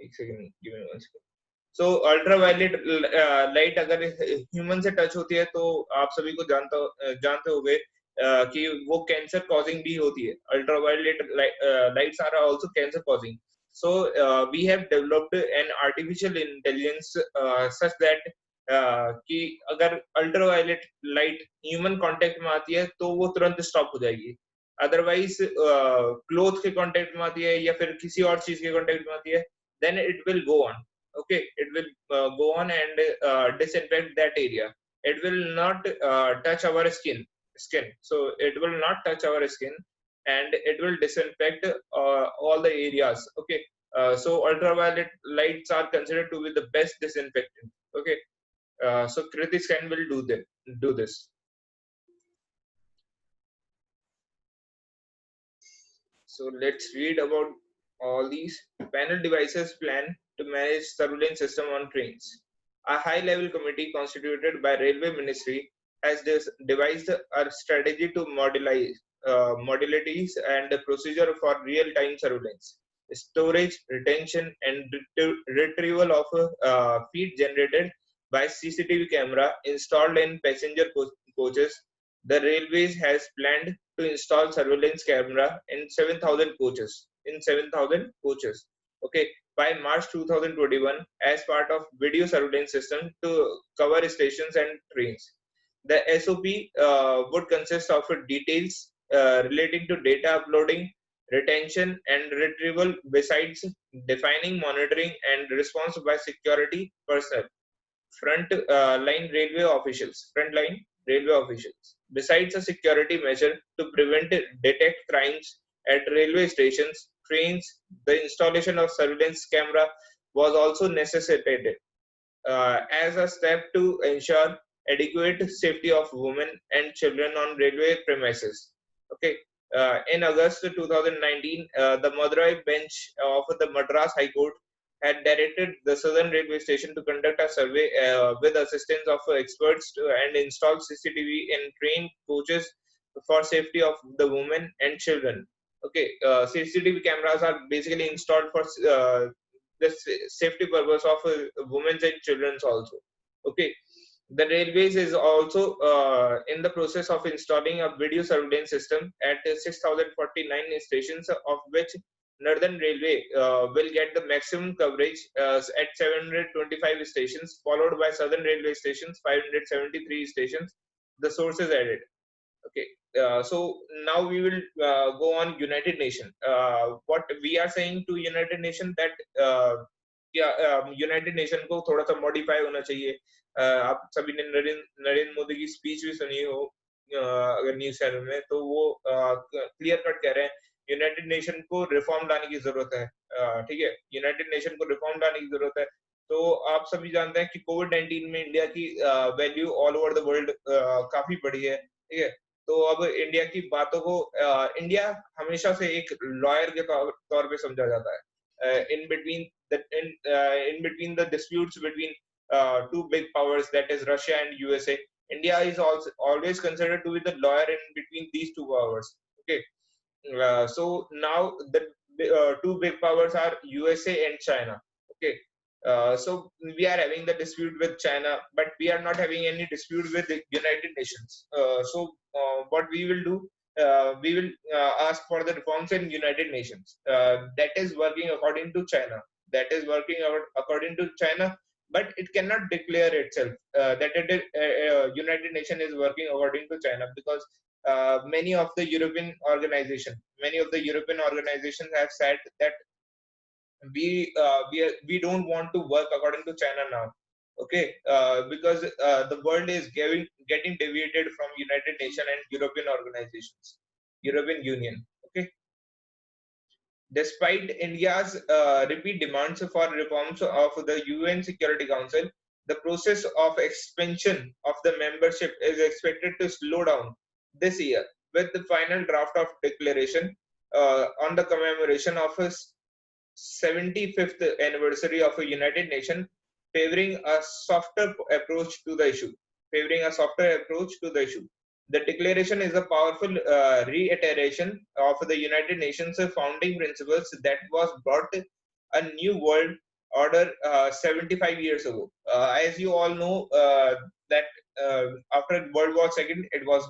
एक second, give me 1 second. सो ultraviolet light अगर human से टच होती है तो आप सभी को जानते होंगे कि वो कैंसर कॉजिंग भी होती है। Ultraviolet lights are also cancer causing. So we have developed an artificial intelligence such that कि अगर अल्ट्रावायलेट लाइट ह्यूमन कांटेक्ट में आती है तो वो तुरंत स्टॉप हो जाएगी। अदरवाइज क्लोथ के कांटेक्ट में आती है या फिर किसी और चीज के कांटेक्ट में आती है, then it will go on. Okay, it will go on and disinfect that area. It will not touch our skin, so it will not touch our skin, and it will disinfect all the areas. Okay, so ultraviolet lights are considered to be the best disinfectant. Okay, so Kriti scan will do this. So let's read about all these. Panel devices plan to manage surveillance system on trains. A high-level committee constituted by Railway Ministry has devised a strategy to modularities and a procedure for real-time surveillance, storage, retention, and retrieval of feed generated by CCTV camera installed in passenger coaches. The Railways has planned to install surveillance camera in 7,000 coaches. Okay, by March 2021, as part of video surveillance system to cover stations and trains. The SOP would consist of details relating to data uploading, retention, and retrieval, besides defining monitoring and response by security personnel, frontline railway officials. Besides a security measure to prevent detect crimes at railway stations, trains, the installation of surveillance camera was also necessitated as a step to ensure adequate safety of women and children on railway premises. Okay. In August 2019, the Madurai bench of the Madras High Court had directed the Southern Railway Station to conduct a survey with assistance of experts and install CCTV in train coaches for safety of the women and children. Okay, CCTV cameras are basically installed for the safety purpose of women and children also. Okay, the railways is also in the process of installing a video surveillance system at 6,049 stations, of which Northern Railway will get the maximum coverage at 725 stations, followed by Southern Railway stations, 573 stations. The sources added. Okay, so now we will go on United Nations. What we are saying to United Nations that United nation को थोड़ा सा modify होना चाहिए। आप सभी ने नरेंद्र मोदी की speech भी सुनी हो अगर न्यूज चैनल में, तो वो क्लियर कट कह रहे हैं यूनाइटेड नेशन को रिफॉर्म लाने की जरूरत है। ठीक है, यूनाइटेड नेशन को रिफॉर्म लाने की जरूरत है। तो आप सभी जानते हैं कि कोविड-19 में इंडिया की value all over the world काफी बढ़ी है। ठीक है, तो अब इंडिया की बातों को इंडिया हमेशा से एक लॉयर के तौर पे समझा जाता है। In between the disputes between two big powers, that is Russia and USA, India is also always considered to be the lawyer in between these two powers. Okay, so now the two big powers are USA and China. Okay, so we are having the dispute with China, but we are not having any dispute with the United Nations. So what we will do, we will ask for the reforms in United Nations. That is working according to China. That is working according to China, but it cannot declare itself that United Nations is working according to China, because many of the European organizations have said that we don't want to work according to China now. Okay, because the world is getting deviated from United Nations and European organizations, European Union. Okay, despite India's repeat demands for reforms of the UN Security Council, the process of expansion of the membership is expected to slow down this year, with the final draft of declaration on the commemoration of his 75th anniversary of a United Nations, favoring a softer approach to the issue. The declaration is a powerful reiteration of the United Nations founding principles that was brought a new world order 75 years ago. As you all know, that after World War II, it was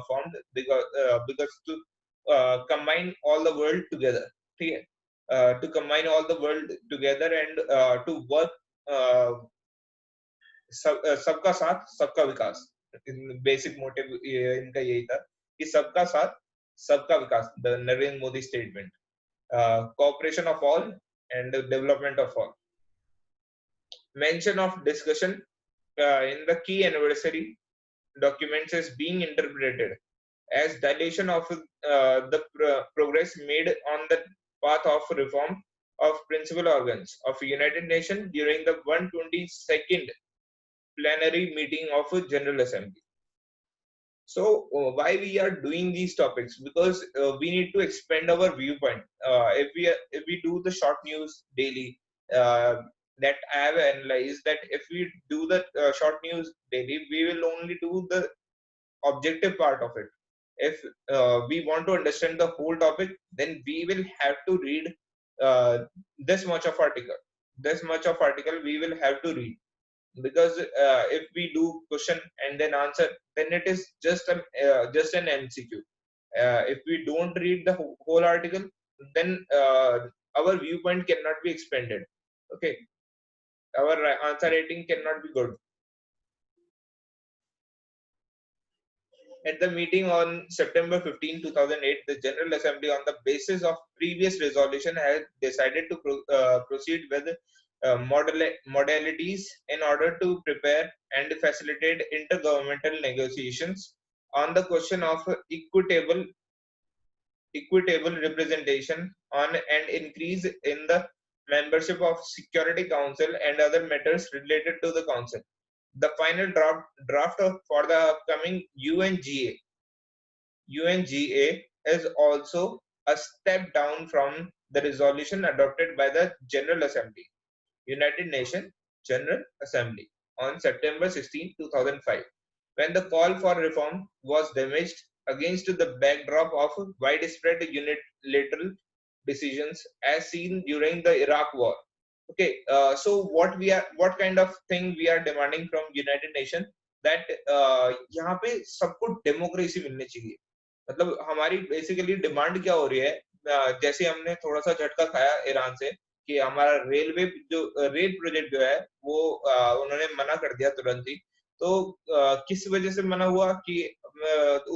formed because to combine all the world together. Okay? To combine all the world together and to work सबका साथ सबका विकास. Basic motive इनका यही था कि सबका साथ सबका विकास, the Narendra Modi statement, cooperation of all and development of all. Mention of discussion in the key anniversary documents is being interpreted as dilation of the progress made on the path of reform of principal organs of United Nations during the 122nd plenary meeting of a General Assembly. So why we are doing these topics? Because we need to expand our viewpoint. If we do the short news daily, that I have analyzed that if we do the short news daily, we will only do the objective part of it. If we want to understand the whole topic, then we will have to read uh, this much of article. This much of article we will have to read, because if we do question and then answer, then it is just an MCQ. If we don't read the whole article, then our viewpoint cannot be expanded. Okay, our answer rating cannot be good. At the meeting on September 15, 2008, the General Assembly, on the basis of previous resolution, had decided to proceed with modalities in order to prepare and facilitate intergovernmental negotiations on the question of equitable representation on and increase in the membership of Security Council and other matters related to the Council. The final draft for the upcoming UNGA is also a step down from the resolution adopted by the General Assembly, United Nations General Assembly, on September 16, 2005, when the call for reform was damaged against the backdrop of widespread unilateral decisions as seen during the Iraq War. Okay, so what kind of thing we are demanding from United Nations, that यहाँ पे सबको democracy मिलनी चाहिए. मतलब हमारी basically demand क्या हो रही है, जैसे हमने थोड़ा सा झटका खाया ईरान से कि हमारा रेलवे जो रेल प्रोजेक्ट जो है वो उन्होंने मना कर दिया तुरंत ही. तो किस वजह से मना हुआ कि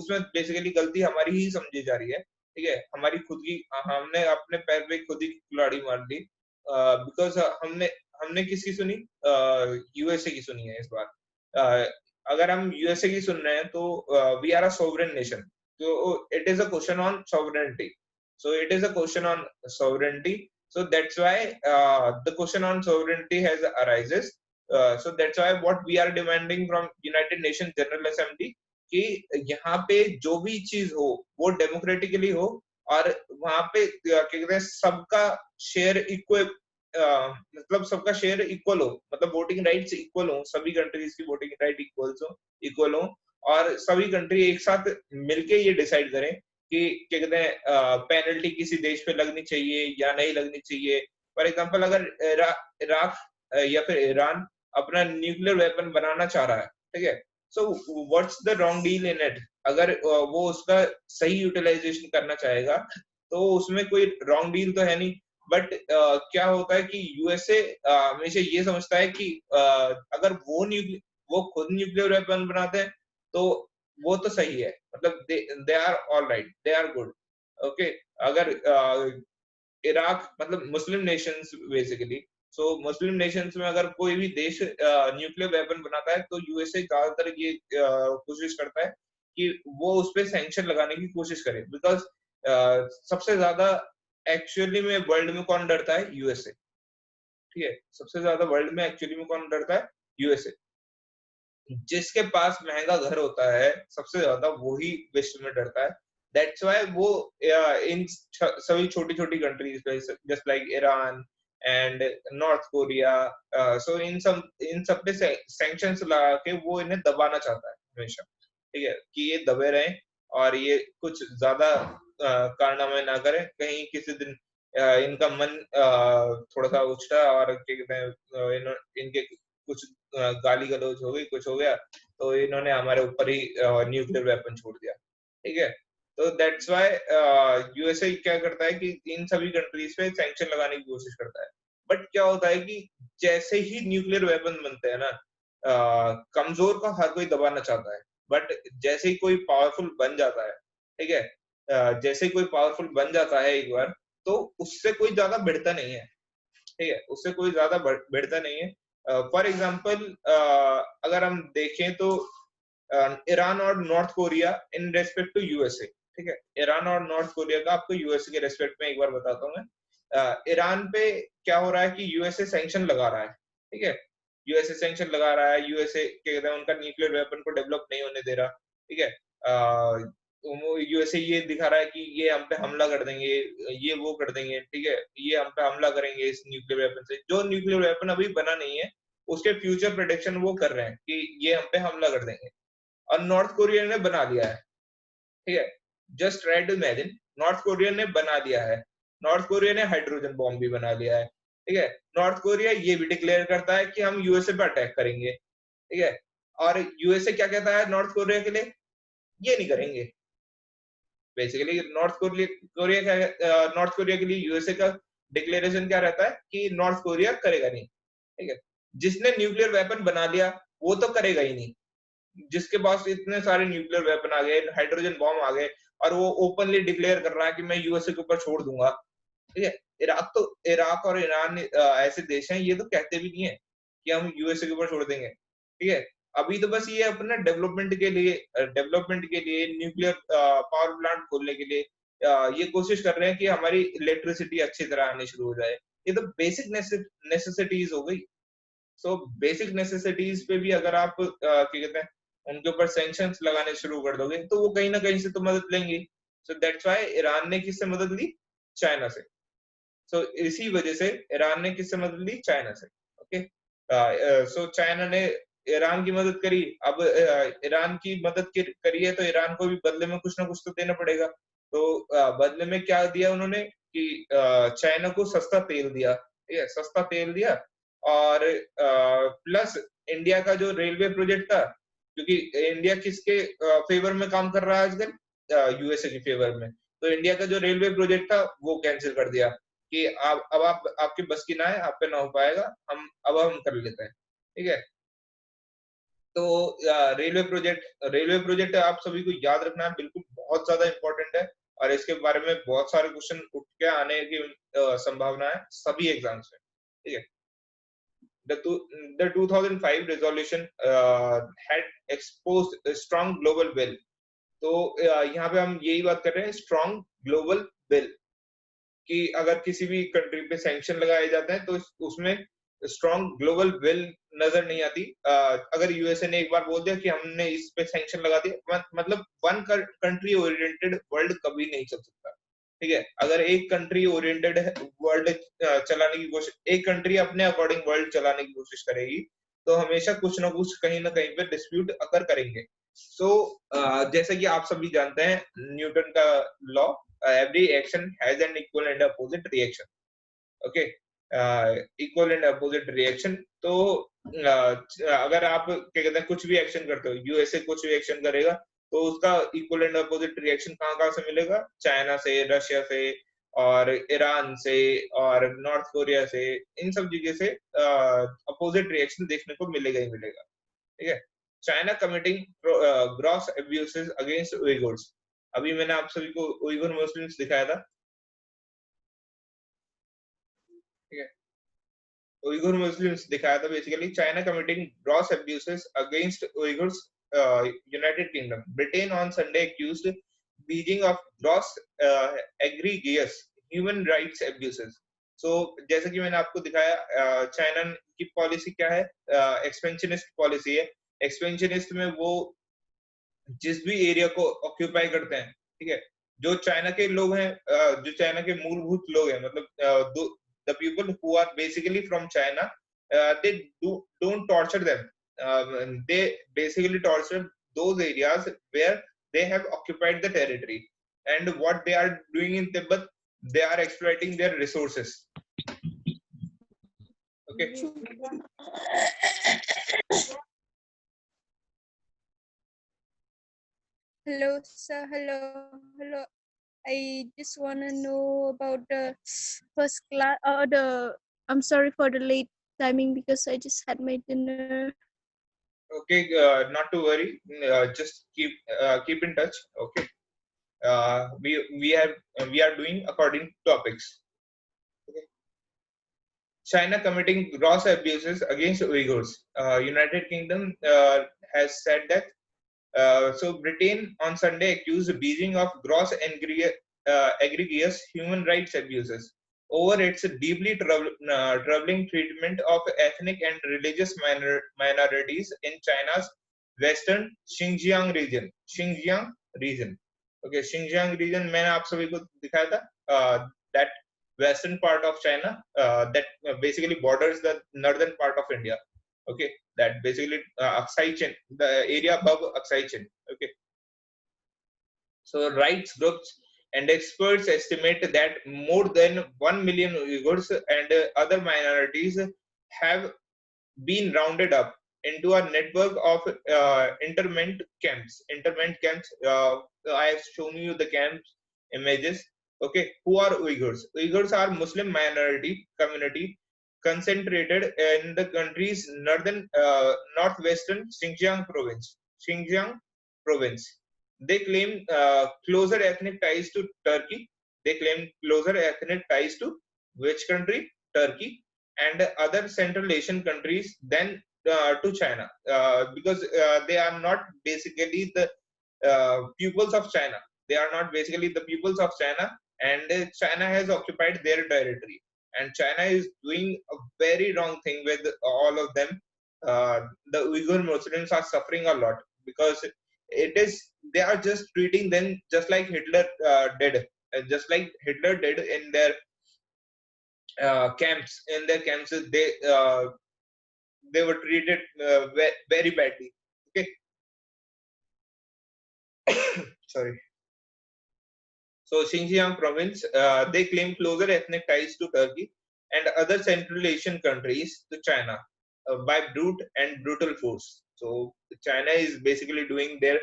उसमें बेसिकली गलती हमारी ही समझी जा रही है. ठीक है, हमारी खुद की, हमने अपने पैर पे खुद ही कुल्हाड़ी मार ली. बिकॉज हमने हमने किसकी सुनी, यूएसए की सुनी है इस बार. अगर हम यूएसए की सुन रहे हैं तो we are a sovereign nation, so it is a question on sovereignty. So that's why the question on sovereignty has arises. So that's why what we are demanding from United Nations General Assembly कि यहाँ पे जो भी चीज हो वो democratically हो, और वहां पे क्या कहते हैं सबका शेयर इक्वल, मतलब सबका शेयर इक्वल हो, मतलब वोटिंग राइट्स इक्वल हो, सभी कंट्रीज की वोटिंग राइट इक्वल हो, और सभी कंट्री एक साथ मिलके ये डिसाइड करें कि क्या कहते हैं पेनल्टी किसी देश पे लगनी चाहिए या नहीं लगनी चाहिए. फॉर एग्जांपल अगर इराक या फिर ईरान अपना न्यूक्लियर वेपन बनाना चाह रहा है, ठीक है, so what's the wrong deal in it. अगर वो उसका सही यूटिलाइजेशन करना चाहेगा तो उसमें कोई रॉन्ग डील तो है नहीं. बट क्या होता है कि यूएसए हमेशा ये समझता है कि अगर वो खुद न्यूक्लियर वेपन बनाते हैं तो वो तो सही है, मतलब they are all right, they are good. Okay, अगर इराक मतलब Muslim nations basically, so Muslim nations में अगर कोई भी देश न्यूक्लियर वेपन बनाता है तो यूएसए ज्यादातर ये कोशिश करता है कि वो उस पर सैंक्शन लगाने की कोशिश करे. बिकॉज सबसे ज्यादा एक्चुअली में वर्ल्ड में कौन डरता है? यूएसए. ठीक है, सबसे ज्यादा वर्ल्ड में एक्चुअली में कौन डरता है? यूएसए. जिसके पास महंगा घर होता है सबसे ज्यादा वही विश्व में डरता है. दैट्स व्हाई वो इन सभी छोटी छोटी कंट्रीज पे just like Iran and North Korea, so इन सब पे सैंक्शंस लगा के वो इन्हें दबाना चाहता है हमेशा. ठीक है, कि ये दबे रहें और ये कुछ ज्यादा कारनामे ना करें, कहीं किसी दिन इनका मन थोड़ा सा उछला और क्या कहते हैं इनके कुछ गाली गलौज हो गई, कुछ हो गया, तो इन्होंने हमारे ऊपर ही न्यूक्लियर वेपन छोड़ दिया, ठीक है। तो दैट्स व्हाई यूएसए क्या करता है कि इन सभी कंट्रीज पे सैंक्शन लगाने की कोशिश करता है। बट क्या होता है कि जैसे ही न्यूक्लियर वेपन बनते हैं ना, कमजोर को हर कोई दबाना चाहता है, बट जैसे ही कोई पावरफुल बन जाता है, ठीक है, जैसे ही कोई पावरफुल बन जाता है एक बार, तो उससे कोई ज्यादा भिड़ता नहीं है, ठीक है, उससे कोई ज्यादा भिड़ता नहीं है। फॉर एग्जाम्पल अगर हम देखें तो ईरान और North Korea in respect to USA, ठीक है, ईरान और नॉर्थ कोरिया का आपको यूएसए के रेस्पेक्ट में एक बार बताता हूँ मैं। ईरान पे क्या हो रहा है कि यूएसए सैंक्शन लगा रहा है, ठीक है, यूएसए सैंक्शन लगा रहा है, यूएसए क्या कहते हैं उनका न्यूक्लियर वेपन को डेवलप नहीं होने दे रहा, ठीक है। यूएसए ये दिखा रहा है कि ये हम पे हमला कर देंगे, ये वो कर देंगे, ठीक है, ये हम पे हमला करेंगे इस न्यूक्लियर वेपन से, जो न्यूक्लियर वेपन अभी बना नहीं है उसके फ्यूचर प्रोटेक्शन वो कर रहे हैं कि ये हम पे हमला कर देंगे। और नॉर्थ कोरिया ने बना लिया है, ठीक है, just try to imagine, North Korea ने बना लिया है, नॉर्थ कोरिया ने हाइड्रोजन बॉम्ब भी बना लिया है, ठीक है, नॉर्थ कोरिया ये भी डिक्लेयर करता है कि हम यूएसए पे अटैक करेंगे, ठीक है, और यूएसए क्या कहता है नॉर्थ कोरिया के लिए, ये नहीं करेंगे। बेसिकली नॉर्थ कोरिया के लिए यूएसए का डिक्लेरेशन क्या रहता है कि नॉर्थ कोरिया करेगा नहीं, ठीक है, जिसने न्यूक्लियर वेपन बना लिया वो तो करेगा ही नहीं, जिसके पास इतने सारे न्यूक्लियर वेपन आ गए, हाइड्रोजन बॉम्ब आ गए, और वो ओपनली डिक्लेयर कर रहा है कि मैं यूएसए के ऊपर छोड़ दूंगा, ठीक है। इराक और ईरान ऐसे देश हैं, ये तो कहते भी नहीं है कि हम यूएसए के ऊपर छोड़ देंगे, ठीक है। अभी तो बस ये अपना डेवलपमेंट के लिए न्यूक्लियर पावर प्लांट खोलने के लिए ये कोशिश कर रहे हैं कि हमारी इलेक्ट्रिसिटी अच्छी तरह आनी शुरू हो जाए। ये तो बेसिक नेसेसिटीज हो गई। सो बेसिक नेसेसिटीज पे भी अगर आप क्या कहते हैं उनके ऊपर सैंक्शंस लगाने शुरू कर दोगे तो वो कहीं ना कहीं से तो मदद लेंगे। सो दैट्स व्हाई ईरान ने किससे मदद ली? चाइना से। सो इसी वजह से ईरान ने किससे मदद ली? चाइना से। ओके, सो चाइना ने ईरान की मदद करी। अब ईरान की मदद करी है तो ईरान को भी बदले में कुछ ना कुछ तो देना पड़ेगा। तो बदले में क्या दिया उन्होंने कि चाइना को सस्ता तेल दिया, ठीक है, सस्ता तेल दिया। और प्लस इंडिया का जो रेलवे प्रोजेक्ट था, क्योंकि इंडिया किसके फेवर में काम कर रहा है आजकल? यूएसए के फेवर में। तो इंडिया का जो रेलवे प्रोजेक्ट था वो कैंसिल कर दिया कि आप अब आप आपकी बस की ना है, आप पे ना हो पाएगा, हम कर लेते हैं, ठीक है। तो रेलवे प्रोजेक्ट आप सभी को याद रखना है, बिल्कुल बहुत ज्यादा इंपॉर्टेंट है। और इसके बारे में बहुत सारे क्वेश्चन उठ के आने की संभावना है सभी एग्जाम्स में, ठीक है। The 2005 resolution had exposed a strong global will. तो यहाँ पे हम यही बात कर रहे हैं, स्ट्रॉन्ग ग्लोबल विल, कि अगर किसी भी कंट्री पे सैंक्शन लगाए जाते हैं तो उसमें स्ट्रॉन्ग ग्लोबल विल नजर नहीं आती। अगर यूएसए ने एक बार बोल दिया कि हमने इस पे सैंक्शन लगा दिया, मतलब वन कंट्री ओरिएंटेड वर्ल्ड कभी नहीं चल सकता, ठीक है। अगर एक कंट्री ओरिएंटेड वर्ल्ड चलाने की कोशिश, एक कंट्री अपने अकॉर्डिंग वर्ल्ड चलाने की कोशिश करेगी तो हमेशा कुछ ना कुछ कहीं ना कहीं पे डिस्प्यूट अकर करेंगे। सो जैसे कि आप सभी जानते हैं न्यूटन का law, every action has an equal and opposite reaction. Okay, equal and opposite reaction. तो अगर आप क्या कहते हैं कुछ भी एक्शन करते हो, यूएसए कुछ भी एक्शन करेगा तो उसका इक्वल एंड अपोजिट रिएक्शन कहाँ कहाँ से मिलेगा? चाइना से, रशिया से, और ईरान से, और नॉर्थ कोरिया से, इन सब जगह से अपोजिट रिएक्शन देखने को मिलेगा ही मिलेगा, ठीक है। China committing gross abuses against Uighurs. अभी मैंने आप सभी को उइगर मुस्लिम्स दिखाया था, ठीक है, उइगर मुस्लिम्स दिखाया था। Basically China committing gross abuses against Uighurs, United Kingdom, Britain on Sunday accused Beijing of gross egregious human rights abuses. So जैसे कि मैंने आपको दिखाया, चाइना की पॉलिसी क्या है? एक्सपेंशनिस्ट पॉलिसी है। एक्सपेंशनिस्ट में वो जिस भी एरिया को ऑक्यूपाई करते हैं, ठीक है, जो चाइना के लोग हैं, जो चाइना के मूलभूत लोग हैं, मतलब the people who are basically from China, they don't torture them, they basically torture those areas where they have occupied the territory, and what they are doing in Tibet, they are exploiting their resources. Okay. Hello, sir. Hello. I just want to know about the first class. I'm sorry for the late timing because I just had my dinner. Okay, not to worry. Just keep in touch. Okay. We are doing according to topics. Okay. China committing gross abuses against Uyghurs. United Kingdom has said that. So Britain on Sunday accused Beijing of gross egregious human rights abuses over its deeply troubling treatment of ethnic and religious minorities in China's western Xinjiang region. Xinjiang region. Okay, Xinjiang region मैंने आप सभी को दिखाया था. That western part of China that basically borders the northern part of India. Okay, that basically Aksai Chin, the area above Aksai Chin. Okay, so rights groups and experts estimate that more than 1 million Uyghurs and other minorities have been rounded up into a network of internment camps. Internment camps. I have shown you the camps images. Okay, who are Uyghurs? Uyghurs are Muslim minority community concentrated in the country's northwestern Xinjiang province. Xinjiang province. They claim closer ethnic ties to Turkey. They claim closer ethnic ties to which country? Turkey and other Central Asian countries than to China, because they are not basically the pupils of China. They are not basically the pupils of China, and China has occupied their territory. And China is doing a very wrong thing with all of them. The Uyghur Muslims are suffering a lot because it is they are just treating them just like Hitler did, just like Hitler did in their camps. In their camps, they were treated very badly. Okay, sorry. So Xinjiang province, they claim closer ethnic ties to Turkey and other Central Asian countries to China by brute and brutal force. So China is basically doing their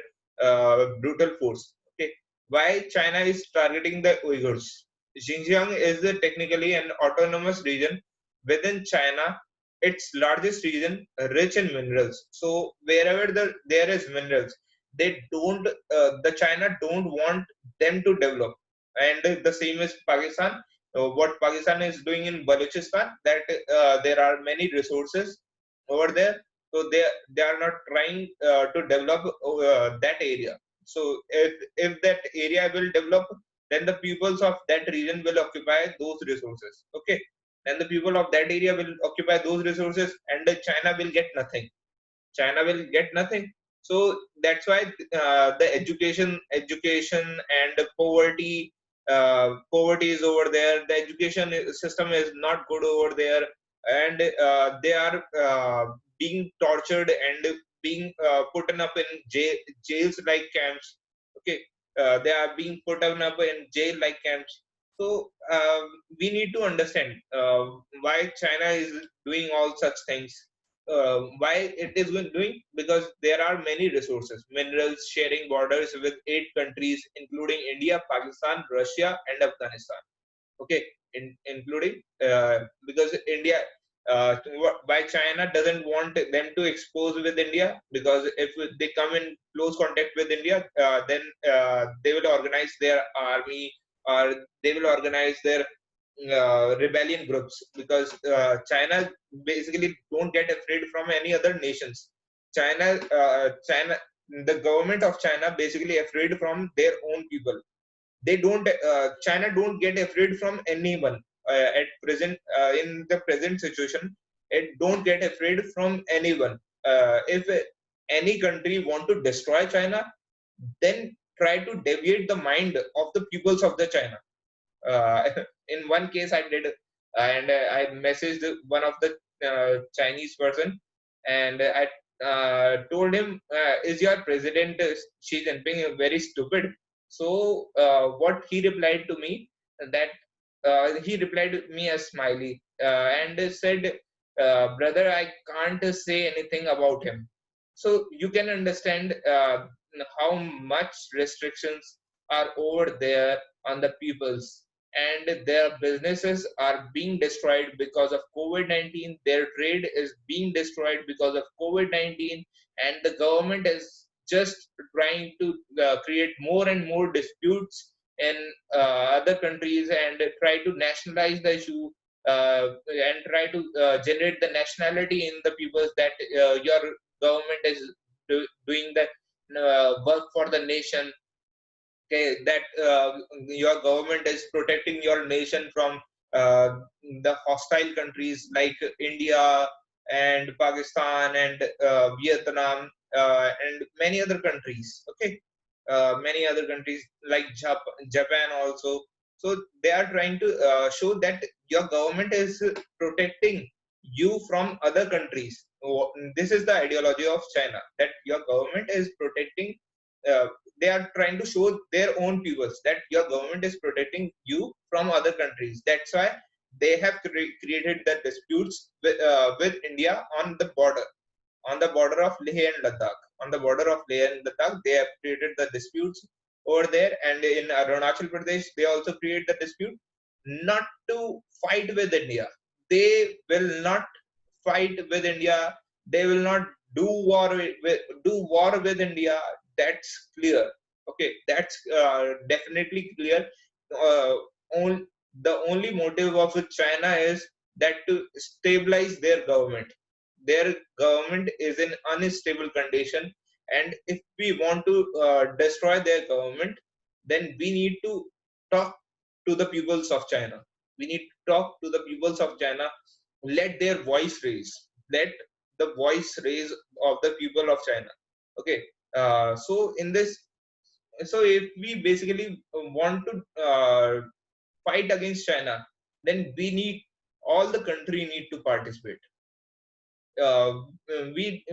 brutal force. Okay, why China is targeting the Uyghurs? Xinjiang is technically an autonomous region within China. Its largest region, rich in minerals. So wherever there is minerals, they don't. The China don't want them to develop. And the same is Pakistan. What Pakistan is doing in Balochistan, that there are many resources over there, so they are not trying to develop that area. So if that area will develop, then the peoples of that region will occupy those resources. Okay, and the people of that area will occupy those resources, and China will get nothing. China will get nothing. So that's why the education and poverty is over there. The education system is not good over there, and they are being tortured and being put up in jails like camps. Okay, they are being put up in jail like camps. So we need to understand why China is doing all such things. Why it is doing, because there are many resources, minerals sharing borders with 8 countries including India, Pakistan, Russia and Afghanistan. Okay, including because India, why China doesn't want them to expose with India, because if they come in close contact with India, then they will organize their army, or they will organize their rebellion groups, because China basically don't get afraid from any other nations. China, the government of China basically afraid from their own people. They don't. China don't get afraid from anyone at present. In the present situation, it don't get afraid from anyone. If any country want to destroy China, then try to deviate the mind of the peoples of the China. uh, in one case I did, and I messaged one of the Chinese person, and I told him, is your president Xi Jinping very stupid? So what he replied to me, that he replied me as smiley and said, brother, I can't say anything about him. So you can understand how much restrictions are over there on the peoples, and their businesses are being destroyed because of COVID-19. Their trade is being destroyed because of COVID-19, and the government is just trying to create more and more disputes in other countries and try to nationalize the issue and try to generate the nationality in the peoples that your government is doing the work for the nation. Okay, that your government is protecting your nation from uh, the hostile countries like India and Pakistan and Vietnam and many other countries. Okay, many other countries like Japan also. So they are trying to show that your government is protecting you from other countries. This is the ideology of China, that your government is protecting. Uh, they are trying to show their own peoples that your government is protecting you from other countries. That's why they have created the disputes with India on the border of Leh and Ladakh. On the border of Leh and Ladakh, they have created the disputes over there, and in Arunachal Pradesh, they also create the dispute not to fight with India. They will not fight with India. They will not do war with India. That's clear. Okay, that's definitely clear. Uh, on, the only motive of China is that to stabilize their government. Their government is in unstable condition, and if we want to destroy their government, then we need to talk to the peoples of China. We need to talk to the peoples of China. Let their voice raise. Let the voice raise of the people of China. Okay. So in this, so if we basically want to fight against China, then all the country need to participate. uh, we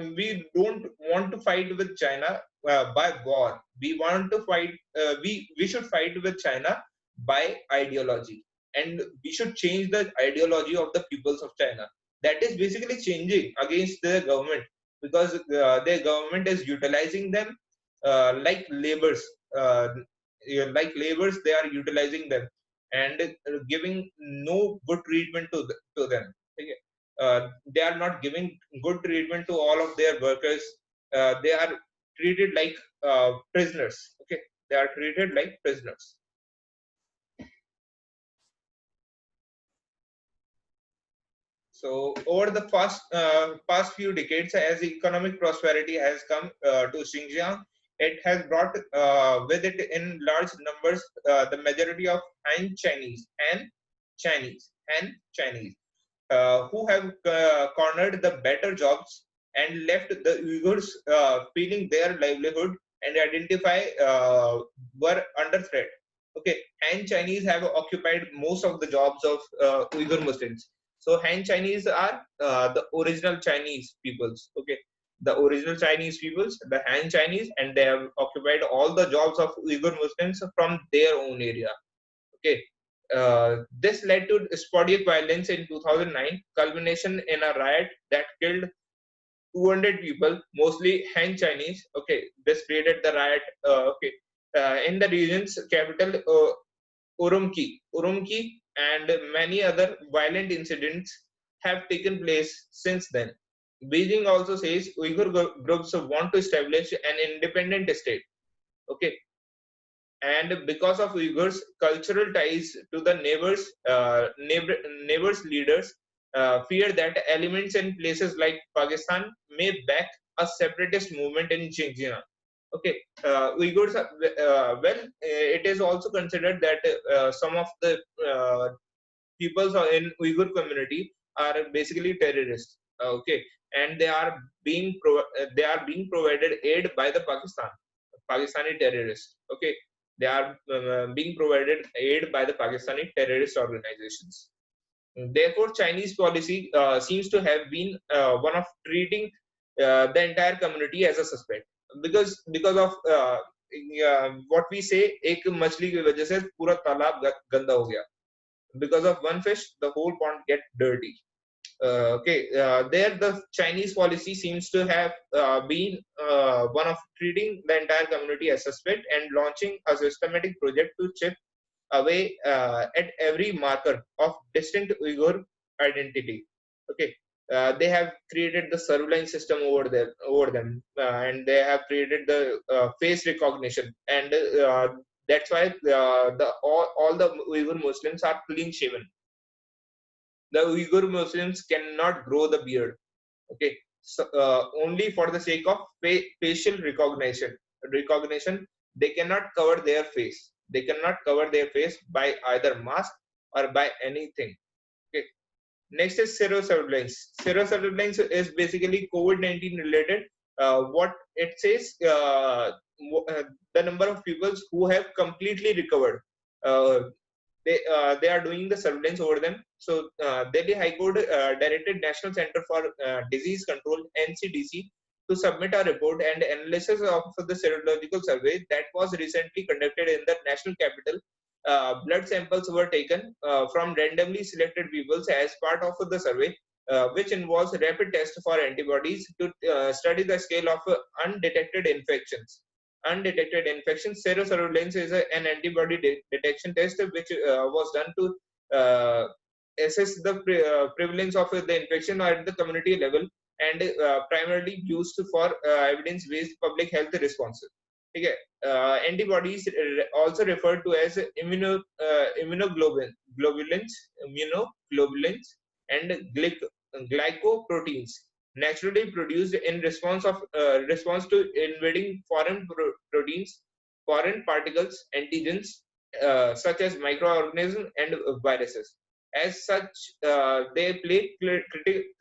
don't want to fight with China by war. We want to fight. We should fight with China by ideology, and we should change the ideology of the peoples of China. That is basically changing against their government, because their government is utilizing them like laborers. Uh, like laborers, they are utilizing them and giving no good treatment to them. Okay? They are not giving good treatment to all of their workers. They are treated like prisoners. Okay, they are treated like prisoners. So over the past few decades, as economic prosperity has come to Xinjiang, it has brought with it in large numbers the majority of Han Chinese, Han Chinese, who have cornered the better jobs and left the Uyghurs feeling their livelihood and identify were under threat. Okay, Han Chinese have occupied most of the jobs of Uyghur Muslims. So Han Chinese are the original Chinese peoples. Okay, the original Chinese peoples, the Han Chinese, and they have occupied all the jobs of Uyghur Muslims from their own area. Okay, this led to sporadic violence in 2009, culmination in a riot that killed 200 people, mostly Han Chinese. Okay, this created the riot. In the region's capital, Urumqi, and many other violent incidents have taken place since then. Beijing also says Uyghur groups want to establish an independent state. Okay, and because of Uyghurs' cultural ties to the neighbors leaders fear that elements in places like Pakistan may back a separatist movement in Xinjiang. Okay, Uyghurs are, it is also considered that some of the peoples in Uyghur community are basically terrorists. Okay, and they are being provided aid by the Pakistani terrorists. Okay, they are being provided aid by the Pakistani terrorist organizations. Therefore, Chinese policy seems to have been one of treating the entire community as a suspect, because of what we say, एक मछली की वजह से पूरा तालाब गंदा हो गया. Because of one fish, the whole pond get dirty. There the Chinese policy seems to have been one of treating the entire community as suspect and launching a systematic project to chip away at every marker of distinct Uyghur identity. Okay, they have created the surveillance system over them, and they have created the face recognition, and that's why all the Uyghur Muslims are clean shaven. The Uyghur Muslims cannot grow the beard. Okay, so, only for the sake of facial recognition, they cannot cover their face. They cannot cover their face by either mask or by anything. Okay. Next is serosurveillance. Serosurveillance is basically COVID-19 related. What it says, the number of people who have completely recovered. Uh, they are doing the surveillance over them. So Delhi High Court directed National Center for Disease Control (NCDC) to submit a report and analysis of the serological survey that was recently conducted in the national capital. Blood samples were taken from randomly selected peoples as part of the survey, which involves rapid tests for antibodies to study the scale of undetected infections. Undetected infections. Serosurveillance is an antibody detection test which was done to assess the prevalence of the infection at the community level, and primarily used for evidence-based public health responses. Okay. Antibodies also referred to as immunoglobulins, immunoglobulins, and glycoproteins naturally produced in response to invading foreign proteins, foreign particles, antigens such as microorganisms and viruses. As such, they play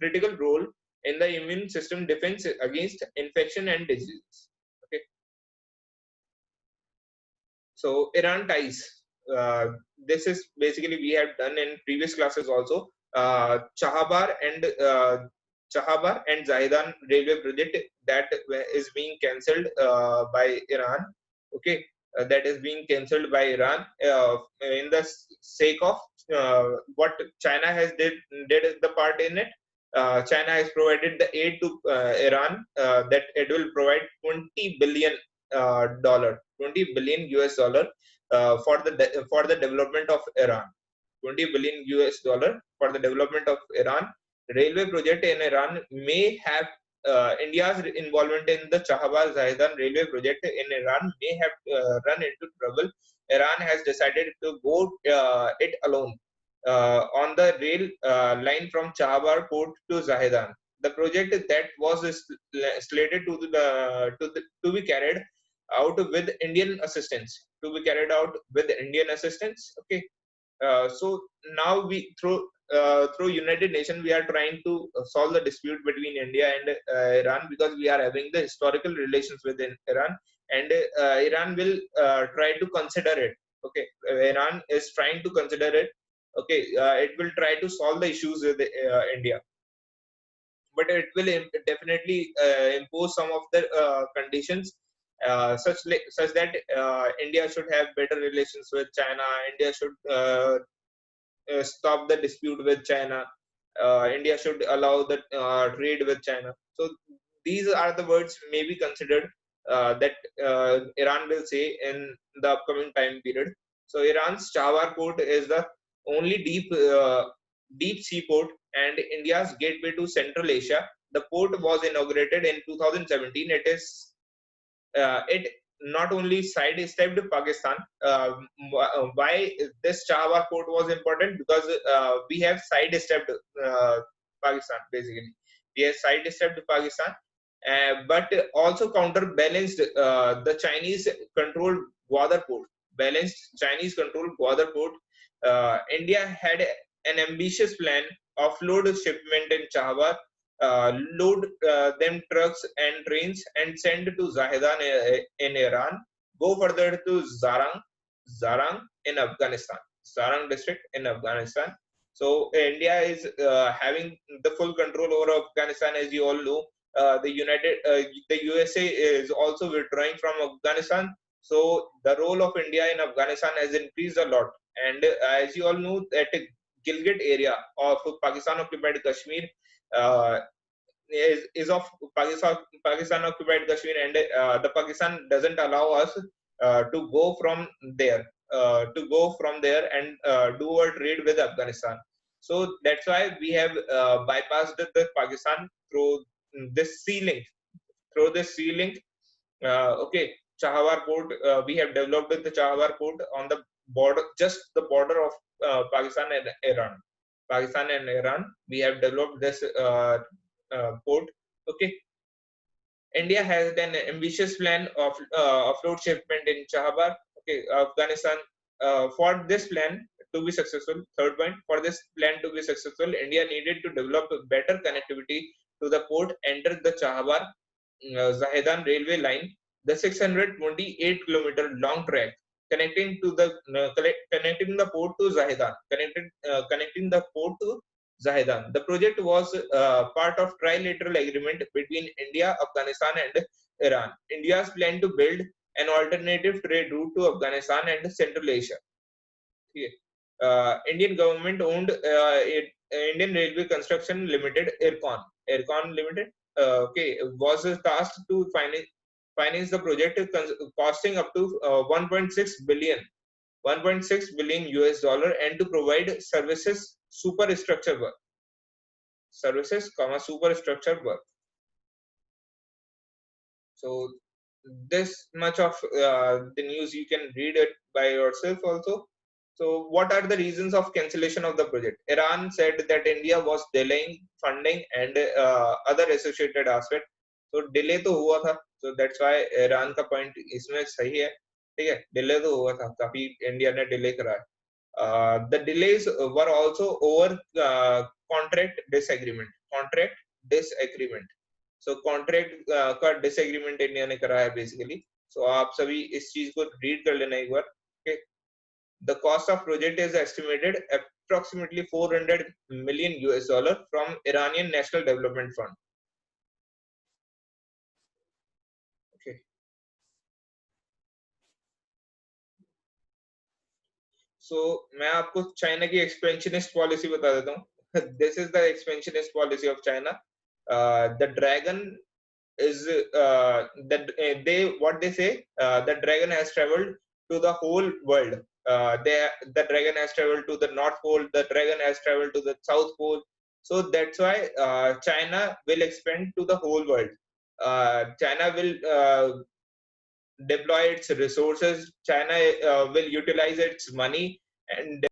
critical role in the immune system defense against infection and disease. Okay. So Iran ties. This is basically we have done in previous classes also. Chahabar and Zahedan railway project that is being cancelled by Iran. Okay, that is being cancelled by Iran in the sake of what China has did the part in it. China has provided the aid to Iran that it will provide $20 billion, 20 billion US dollar for the development of Iran. 20 billion US dollar for the development of Iran. Railway project in Iran may have India's involvement in the Chahabar Zahedan railway project in Iran may have run into trouble. Iran has decided to go it alone on the rail line from Chahabar port to Zahedan. The project that was slated to be carried out with Indian assistance. To be carried out with Indian assistance. Okay. So now through United Nations we are trying to solve the dispute between India and Iran, because we are having the historical relations with Iran, and Iran will try to consider it. Okay, Iran is trying to consider it. Okay, it will try to solve the issues with India, but it will definitely impose some of the conditions such that India should have better relations with China. India should stop the dispute with China. India should allow the trade with China. So these are the words may be considered that Iran will say in the upcoming time period. So Iran's Chawar port is the only deep sea port and India's gateway to Central Asia. The port was inaugurated in 2017. It not only sidestepped Pakistan. Why this Chahwar port was important? Because we have sidestepped Pakistan. Basically, we have sidestepped Pakistan, but also counterbalanced the Chinese controlled Gwadar port. Balanced Chinese controlled Gwadar port. India had an ambitious plan of load shipment in Chahwar, load them trucks and trains and send to Zahedan in Iran, go further to Zarang in Afghanistan, Zarang district in Afghanistan. So India is having the full control over Afghanistan, as you all know. The USA is also withdrawing from Afghanistan. So the role of India in Afghanistan has increased a lot. And as you all know that Gilgit area of Pakistan occupied Kashmir uh, is of Pakistan occupied Kashmir, and the Pakistan doesn't allow us to go from there and do a trade with Afghanistan. So that's why we have bypassed the Pakistan through this sea link. Through this sea link, okay, Chahawar port. We have developed the Chahawar port on the border, just the border of Pakistan and Iran. Pakistan and Iran. We have developed this port. Okay, India has an ambitious plan of offload shipment in Chahabar, okay, Afghanistan. For this plan to be successful, third point, for this plan to be successful, India needed to develop better connectivity to the port, enter the Chahabar Zahedan railway line, the 628-kilometer long track connecting the port to Zahedan, connecting the port to Zahedan. The project was part of trilateral agreement between India, Afghanistan, and Iran. India's plan to build an alternative trade route to Afghanistan and Central Asia. Okay. Indian government owned Indian Railway Construction Limited, Aircon Limited, okay, was tasked to finance the project, costing up to 1.6 billion, 1.6 billion US dollar, and to provide superstructure work, superstructure work. So this much of the news you can read it by yourself also. So what are the reasons of cancellation of the project? Iran said that India was delaying funding and other associated aspects. So delay तो हुआ था. So that's why Iran का point इसमें सही है. ठीक है, delay तो हुआ था, काफी India ने delay करा है. The delays were also over contract disagreement. So contract का disagreement इंडिया ने करा है basically. So आप सभी इस चीज को read कर लेना एक बार. Okay. The cost of project is estimated approximately 400 million US dollar from Iranian National Development Fund. Okay. So मैं आपको चाइना की expansionist policy बता देता हूँ. This is the expansionist policy of China. The dragon is that they say the dragon has traveled to the whole world. The dragon has traveled to the North Pole. The dragon has traveled to the South Pole. So that's why China will expand to the whole world. China will deploy its resources. China will utilize its money and